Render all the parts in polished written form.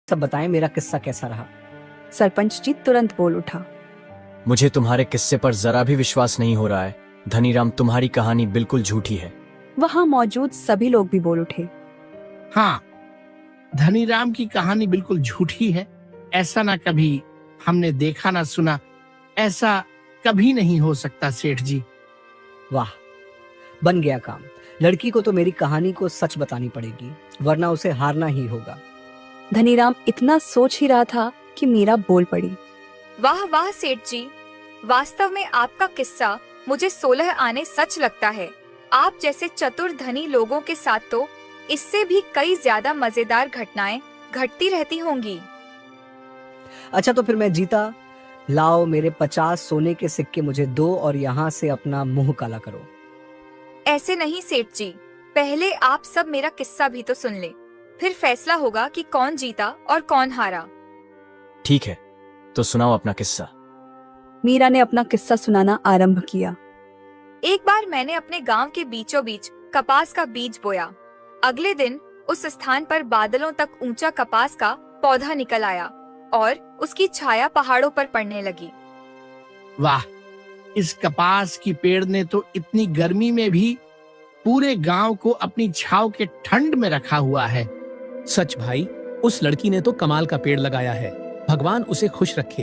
सब बताएं मेरा किस्सा कैसा रहा। सरपंच जी तुरंत बोल उठा। मुझे तुम्हारे किस्से पर जरा भी विश्वास नहीं हो रहा है। धनीराम, तुम्हारी कहानी बिल्कुल झूठी है। वहाँ मौजूद सभी लोग भी बोल उठे। हाँ, धनीराम की कहानी बिल्कुल झूठी है। ऐसा ना कभी हमने देखा ना सुना। ऐसा कभी नहीं हो सकता सेठ जी। वाह, बन गया काम। लड़की को तो मेरी कहानी को सच बतानी पड़ेगी, वरना उसे हारना ही होगा। धनीराम इतना सोच ही रहा था कि मीरा बोल पड़ी। वाह वाह सेठ जी, वास्तव में आपका किस्सा मुझे 16 आने सच लगता है। आप जैसे चतुर धनी लोगों के साथ तो इससे भी कई ज्यादा मजेदार घटनाएं घटती रहती होंगी। अच्छा, तो फिर मैं जीता। लाओ मेरे 50 सोने के सिक्के मुझे दो और यहाँ से अपना मुंह काला करो। ऐसे नहीं सेठ जी, पहले आप सब मेरा किस्सा भी तो सुन ले, फिर फैसला होगा कि कौन जीता और कौन हारा। ठीक है, तो सुनाओ अपना किस्सा। मीरा ने अपना किस्सा सुनाना आरंभ किया। एक बार मैंने अपने गांव के बीचों बीच कपास का बीज बोया। अगले दिन उस स्थान पर बादलों तक ऊंचा कपास का पौधा निकल आया और उसकी छाया पहाड़ों पर पड़ने लगी। वाह, इस कपास की पेड़ ने तो इतनी गर्मी में भी पूरे गांव को अपनी छांव के ठंड में रखा हुआ है। सच भाई, उस लड़की ने तो कमाल का पेड़ लगाया है। भगवान उसे खुश रखे।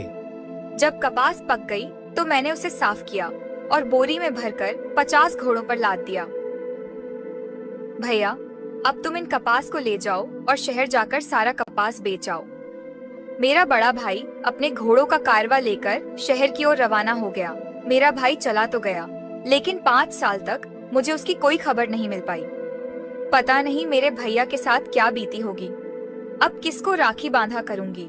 जब कपास पक गई तो मैंने उसे साफ किया और बोरी में भरकर 50 घोड़ों पर लाद दिया। भैया, अब तुम इन कपास को ले जाओ और शहर जाकर सारा कपास बेच आओ। मेरा बड़ा भाई अपने घोड़ों का कारवा लेकर शहर की ओर रवाना हो गया। मेरा भाई चला तो गया, लेकिन 5 साल तक मुझे उसकी कोई खबर नहीं मिल पाई। पता नहीं मेरे भैया के साथ क्या बीती होगी। अब किसको राखी बांधा करूंगी।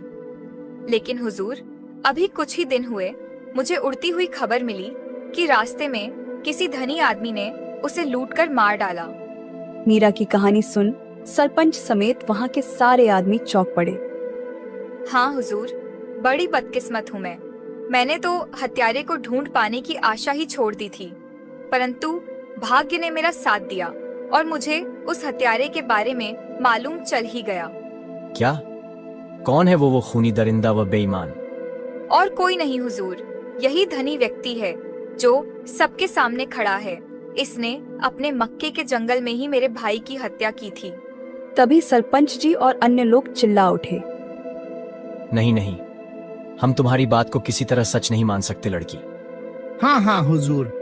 लेकिन हुजूर, अभी कुछ ही दिन हुए मुझे उड़ती हुई खबर मिली कि रास्ते में किसी धनी आदमी ने उसे लूटकर मार डाला। मीरा की कहानी सुन सरपंच समेत वहाँ के सारे आदमी चौंक पड़े। हाँ हुजूर, बड़ी बदकिस्मत हूँ मैं। मैंने तो हत्यारे को ढूंढ पाने की आशा ही छोड़ दी थी, परंतु भाग्य ने मेरा साथ दिया और मुझे उस हत्यारे के बारे में मालूम चल ही गया। क्या? कौन है वो खूनी दरिंदा व बेईमान? और कोई नहीं हुजूर, यही धनी व्यक्ति है जो सबके सामने खड़ा है। इसने अपने मक्के के जंगल में ही मेरे भाई की हत्या की थी। तभी सरपंच जी और अन्य लोग चिल्ला उठे। नहीं नहीं, हम तुम्हारी बात को किसी तरह सच नहीं मान सकते लड़की। हाँ हाँ हुजूर,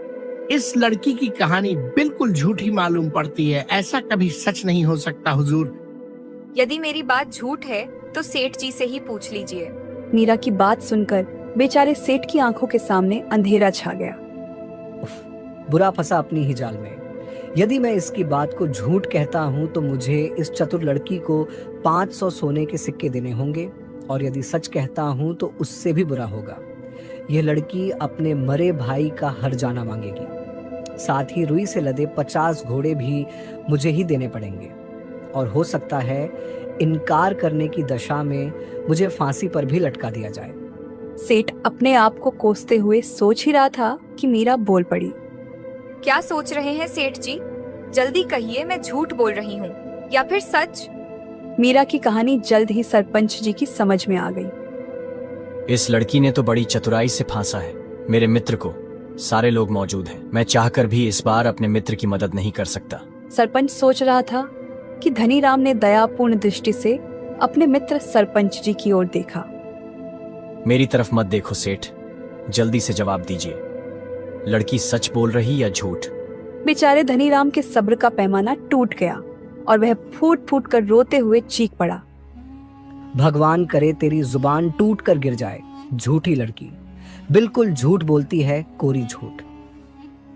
इस लड़की की कहानी बिल्कुल झूठी मालूम पड़ती है। ऐसा कभी सच नहीं हो सकता हुजूर। यदि मेरी बात झूठ है तो सेठ जी से ही पूछ लीजिए। मीरा की बात सुनकर बेचारे सेठ की आंखों के सामने अंधेरा छा गया। उफ, बुरा फंसा अपनी ही जाल में। यदि मैं इसकी बात को झूठ कहता हूँ तो मुझे इस चतुर लड़की को 500 सोने के सिक्के देने होंगे, और यदि सच कहता हूँ तो उससे भी बुरा होगा। यह लड़की अपने मरे भाई का हर जाना मांगेगी। साथ ही रुई से लदे 50 घोड़े भी मुझे ही देने पड़ेंगे, और हो सकता है इनकार करने की दशा में मुझे फांसी पर भी लटका दिया जाए। सेठ अपने आप को कोसते हुए सोच ही रहा था कि मीरा बोल पड़ी। क्या सोच रहे हैं सेठ जी? जल्दी कहिए, मैं झूठ बोल रही हूँ या फिर सच? मीरा की कहानी जल्द ही सरपंच जी की समझ में आ गई। इस लड़की ने तो बड़ी चतुराई से फांसा है मेरे मित्र को। सारे लोग मौजूद हैं, मैं चाहकर भी इस बार अपने मित्र की मदद नहीं कर सकता। सरपंच सोच रहा था कि धनीराम ने दयापूर्ण दृष्टि से अपने मित्र सरपंच जी की ओर देखा। मेरी तरफ मत देखो सेठ, जल्दी से जवाब दीजिए, लड़की सच बोल रही या झूठ? बेचारे धनीराम के सब्र का पैमाना टूट गया और वह फूट फूट कर रोते हुए चीख पड़ा। भगवान करे तेरी जुबान टूट कर गिर जाए, झूठी लड़की, बिल्कुल झूठ बोलती है, कोरी झूठ।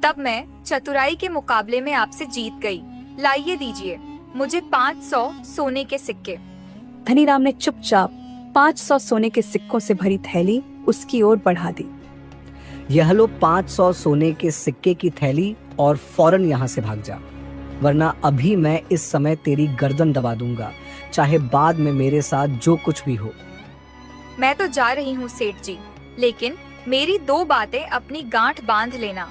तब मैं चतुराई के मुकाबले में आपसे जीत गई। लाइए दीजिए मुझे 500 सोने के सिक्के। धनीराम ने चुपचाप 500 सोने के सिक्कों से भरी थैली उसकी ओर बढ़ा दी। यह लो 500 सोने के सिक्के की थैली और फौरन यहाँ से भाग जा, वरना अभी मैं इस समय तेरी गर्दन दबा दूंगा, चाहे बाद में मेरे साथ जो कुछ भी हो। मैं तो जा रही हूँ सेठ जी, लेकिन मेरी 2 बातें अपनी गांठ बांध लेना।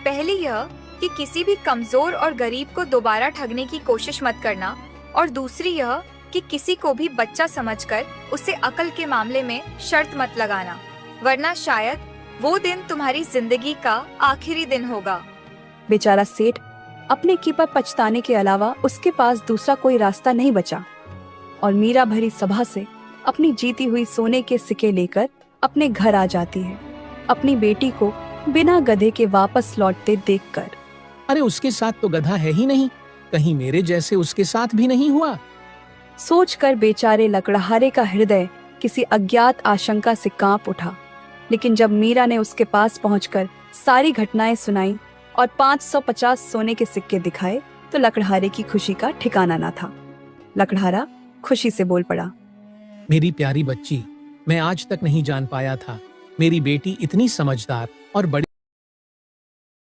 पहली यह कि किसी भी कमजोर और गरीब को दोबारा ठगने की कोशिश मत करना, और दूसरी यह कि किसी को भी बच्चा समझकर उसे अकल के मामले में शर्त मत लगाना, वरना शायद वो दिन तुम्हारी जिंदगी का आखिरी दिन होगा। बेचारा सेठ अपने की पर पछताने के अलावा उसके पास दूसरा कोई रास्ता नहीं बचा और मीरा भरी सभा से अपनी जीती हुई सोने के सिक्के लेकर अपने घर आ जाती है, अपनी बेटी को बिना गधे के वापस लौटते देखकर। अरे उसके साथ तो गधा है ही नहीं, कहीं मेरे जैसे उसके साथ भी नहीं हुआ। सोचकर बेचारे लकड़हारे का हृदय किसी अज्ञात आशंका से कांप उठा। लेकिन जब मीरा ने उसके पास पहुंचकर सारी घटनाएं सुनाई और 550 सोने के सिक्के दिखाए तो लकड़हारे की खुशी का ठिकाना ना था। लकड़हारा खुशी से बोल पड़ा, मेरी प्यारी बच्ची, मैं आज तक नहीं जान पाया था मेरी बेटी इतनी समझदार और बड़ी